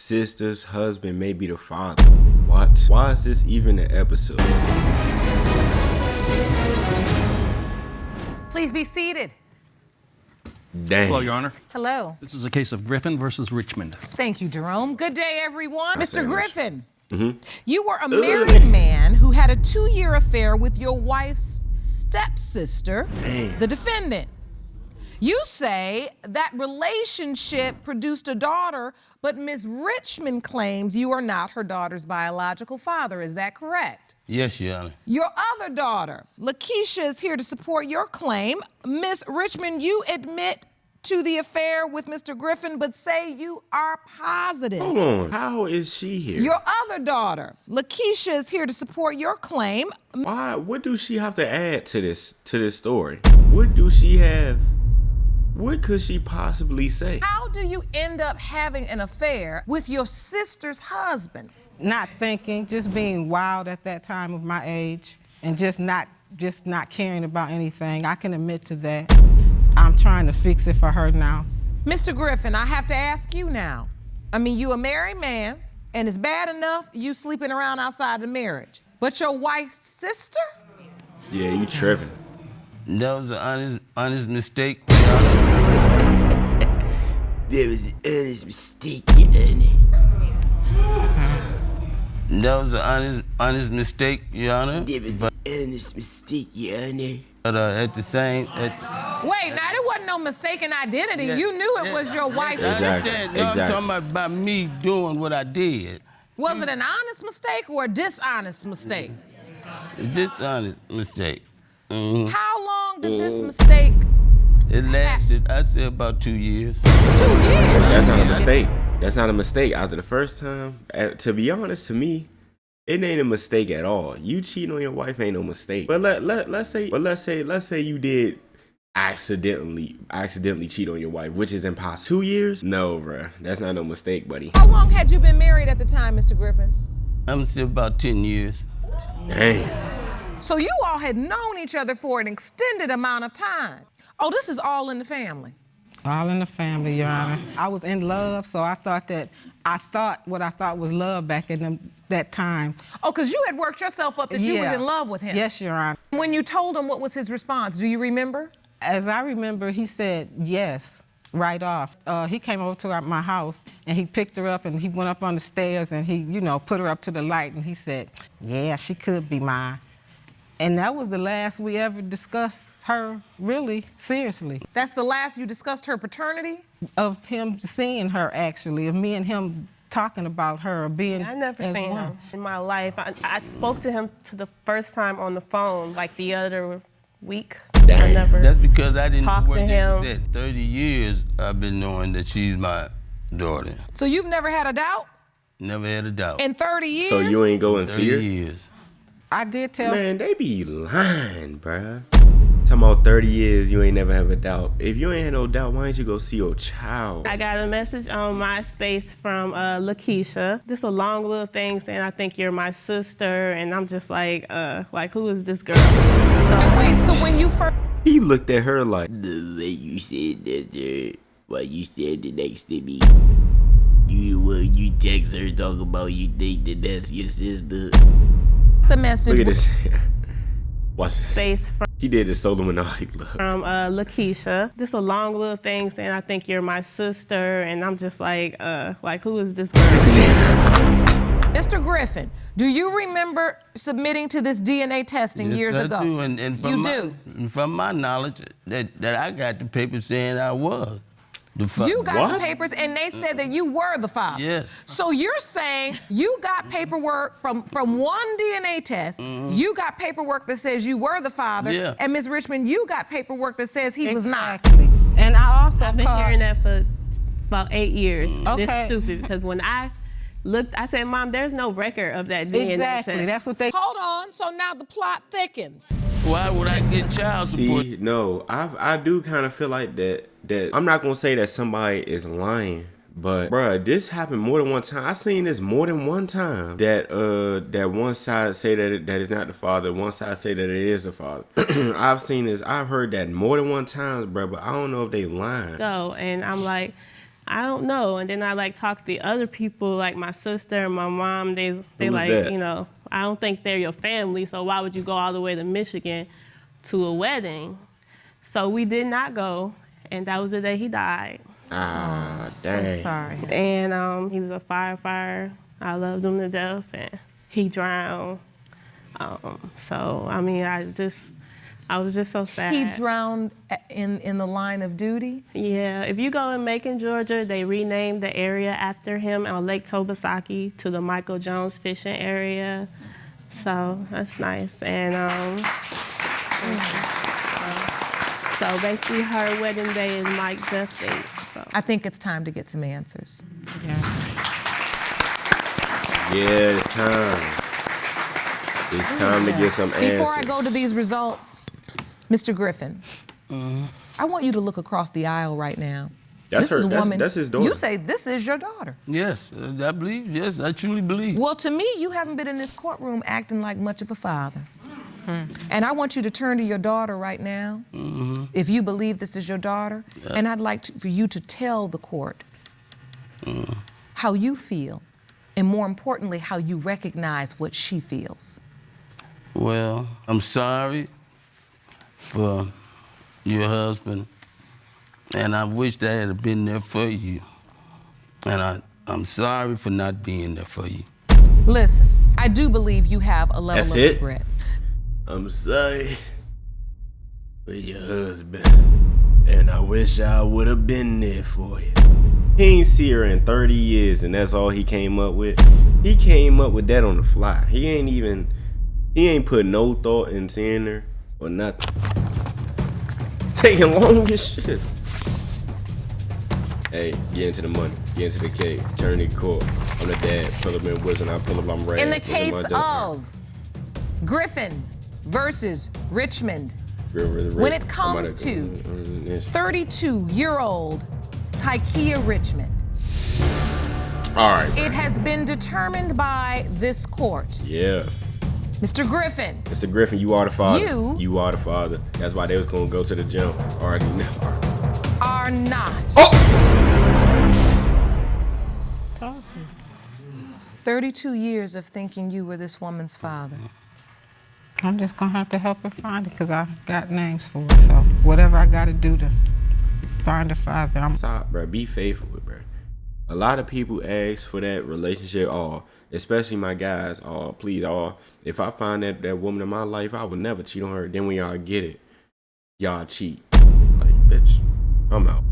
sister's husband may be the father. What? Why is this even an episode? Please be seated. Dang. Hello, Your Honor. Hello. This is a case of Griffin versus Richmond. Thank you, Jerome. Good day, everyone. Mr. Griffin, Mm-hmm. you were a married man who had a 2-year affair with your wife's stepsister, the defendant. You say that relationship produced a daughter, but Ms. Richmond claims you are not her daughter's biological father. Is that correct? Yes, Your Honor. Your other daughter, Lakeisha, is here to support your claim. Ms. Richmond, you admit to the affair with Mr. Griffin, but say you are positive. Hold on. How is she here? Your other daughter, Lakeisha, is here to support your claim. Why? What do she have to add to this story? What do she have? What could she possibly say? How do you end up having an affair with your sister's husband? Not thinking, just being wild at that time of my age, and just not caring about anything. I can admit to that. I'm trying to fix it for her now. Mr. Griffin, I have to ask you now. I mean, you a married man, and it's bad enough you sleeping around outside the marriage. But your wife's sister? Yeah, you tripping. That was an honest mistake. There was an honest mistake, Your Honor. That was an honest mistake, Your Honor. There was an honest mistake, Your Honor. But Wait, now there wasn't no mistaken identity. You knew it was your wife's Exactly. sister. No, I'm talking about me doing what I did. Was it an honest mistake or a dishonest mistake? Dishonest mistake. Mm-hmm. How long did this mistake? It lasted, I'd say, about 2 years. 2 years. That's not a mistake. That's not a mistake. After the first time, to be honest, to me, it ain't a mistake at all. You cheating on your wife ain't no mistake. But let's say you did accidentally cheat on your wife, which is impossible. 2 years? No, bruh. That's not no mistake, buddy. How long had you been married at the time, Mr. Griffin? I'm still about 10 years. Dang. So you all had known each other for an extended amount of time. Oh, this is all in the family. All in the family, Your Honor. I was in love, so I thought what I thought was love back in that time. Oh, because you had worked yourself up that you was in love with him. Yes, Your Honor. When you told him, what was his response? Do you remember? As I remember, he said yes right off. He came over to my house, and he picked her up, and he went up on the stairs, and he, put her up to the light, and he said, yeah, she could be mine. And that was the last we ever discussed her, really, seriously. That's the last you discussed her paternity? Of him seeing her, actually, of me and him talking about her, being I never as seen one. him in my life. I spoke to him to the first time on the phone, like the other week. I never That's because I didn't talked work to him. that 30 years I've been knowing that she's my daughter. So you've never had a doubt? Never had a doubt. In 30 years? So you ain't go and 30 see her? years. I did tell Man, they be lying, bruh. Talking about 30 years, you ain't never have a doubt. If you ain't had no doubt, why ain't you go see your child? I got a message on MySpace from Lakeisha. Just a long little thing saying, I think you're my sister. And I'm just like who is this girl? And wait, so when you first... He looked at her like, The way you said that, while you standing next to me, you text her talk about you think that's your sister. the message... look at this. Watch this. Space He did the Illuminati look. from Lakeisha. Just a long little thing saying, I think you're my sister. And I'm just like who is this girl? Mr. Griffin, do you remember submitting to this DNA testing Yes, years I ago? do. And from You From my knowledge, that I got the paper saying I was the father. You got What? the papers, and they said that you were the father. Yes. So you're saying you got paperwork from one DNA test, you got paperwork that says you were the father, Yeah. and Ms. Richmond, you got paperwork that says he was not. Exactly. And I also I've been called... hearing that for about 8 years. Okay. It's stupid because when I looked, I said, Mom, there's no record of that DNA Exactly, test. that's what they... Hold on, so now the plot thickens. Why would I get child support? See, no, I do kind of feel like that I'm not gonna say that somebody is lying, but bruh, this happened more than one time. I seen this more than one time. That one side say that it's not the father, one side say that it is the father. I've seen this. I've heard that more than one time, bruh, but I don't know if they lying. Go, and I'm like, I don't know. And then I like talk to the other people, like my sister and my mom. They was like, that? you know, I don't think they're your family, so why would you go all the way to Michigan to a wedding? So we did not go, and that was the day he died. Ah, dang. So sorry. And he was a firefighter. I loved him to death, and he drowned. So I mean, I was just so sad. He drowned in the line of duty? Yeah, if you go in Macon, Georgia, they renamed the area after him on Lake Tobesaki to the Michael Jones fishing area. So that's nice. And so basically her wedding day is Mike's death date. So. I think it's time to get some answers. Yeah, it's time. It's time to get some answers. Before I go to these results, Mr. Griffin, I want you to look across the aisle right now. That's this her. is a woman. That's his daughter. You say this is your daughter. Yes, I believe. Yes, I truly believe. Well, to me, you haven't been in this courtroom acting like much of a father. And I want you to turn to your daughter right now, if you believe this is your daughter, and I'd like for you to tell the court how you feel, and more importantly, how you recognize what she feels. Well, I'm sorry for your husband, and I wish that I had been there for you. And I'm sorry for not being there for you. Listen, I do believe you have a level of regret. I'm sorry for your husband, and I wish I would have been there for you. He ain't see her in 30 years, and that's all he came up with. He came up with that on the fly. He ain't put no thought in seeing her or nothing. Taking long as shit. Hey, get into the money, get into the cake, turn the court. I'm the dad, pull up in Wilson, I pull up, I'm ready. In the case of Griffin versus Richmond, when it comes to 32-year-old Tykia Richmond, all right, it has been determined by this court. Yeah. Mr. Griffin. Mr. Griffin, you are the father. You are the father. That's why they was gonna go to the gym. Already know. Are not. Oh! 32 years of thinking you were this woman's father. I'm just gonna have to help her find it because I got names for her. So whatever I gotta do to find her father, Stop, bro. Be faithful, bro. A lot of people ask for that relationship, especially my guys, please, if I find that woman in my life, I would never cheat on her. Then when y'all get it, y'all cheat. Like, bitch, I'm out.